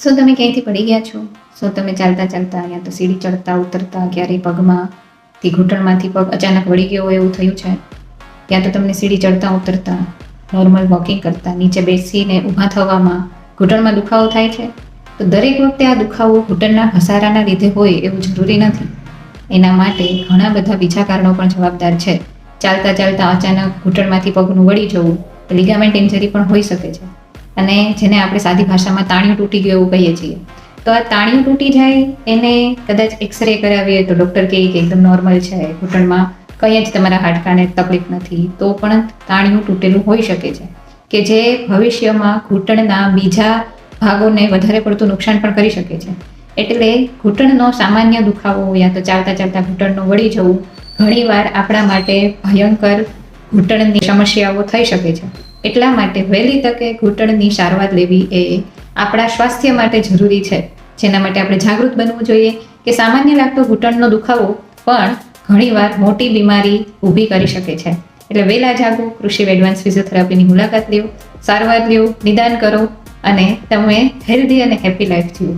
શું તમે ક્યાંયથી પડી ગયા છો? શું તમે ચાલતા ચાલતા યા તો સીડી ચડતા ઉતરતા ક્યારેય પગમાંથી ઘૂંટણમાંથી પગ અચાનક વળી ગયો હોય એવું થયું છે? યા તો તમને સીડી ચડતા ઉતરતા નોર્મલ વોકિંગ કરતા નીચે બેસીને ઊભા થવામાં ઘૂંટણમાં દુખાવો થાય છે? તો દરેક વખતે આ દુખાવો ઘૂંટણના ઘસારાના લીધે હોય એવું જરૂરી નથી. એના માટે ઘણા બધા બીજા કારણો પણ જવાબદાર છે. ચાલતા ચાલતા અચાનક ઘૂંટણમાંથી પગનું વળી જવું લિગામેન્ટ ઇન્જરી પણ હોઈ શકે છે, અને જેને આપણે સાદી ભાષામાં તાણિયું તૂટી ગયું એવું કહીએ છીએ. તો આ તાણિયું તૂટી જાય એને કદાચ એક્સરે કરાવીએ તો ડૉક્ટર કહે કે એકદમ નોર્મલ છે, ઘૂંટણમાં કંઈ જ તમારા હાડકાને તકલીફ નથી, તો પણ તાણિયું તૂટેલું હોઈ શકે છે કે જે ભવિષ્યમાં ઘૂંટણના બીજા ભાગોને વધારે પડતું નુકસાન પણ કરી શકે છે. એટલે ઘૂંટણનો સામાન્ય દુખાવો યા તો ચાલતા ચાલતા ઘૂંટણનું વળી જવું ઘણીવાર આપણા માટે ભયંકર ઘૂંટણની સમસ્યાઓ થઈ શકે છે. એટલા માટે વહેલી તકે ઘૂંટણની સારવાર લેવી એ આપણા સ્વાસ્થ્ય માટે જરૂરી છે, જેના માટે આપણે જાગૃત બનવું જોઈએ કે સામાન્ય લાગતો ઘૂંટણનો દુખાવો પણ ઘણીવાર મોટી બીમારી ઊભી કરી શકે છે. એટલે વહેલા જાગો, કૃષિ એડવાન્સ ફિઝિયોથેરાપીની મુલાકાત લ્યો, સારવાર લ્યો, નિદાન કરો અને તમે હેલ્ધી અને હેપી લાઈફ જીવો.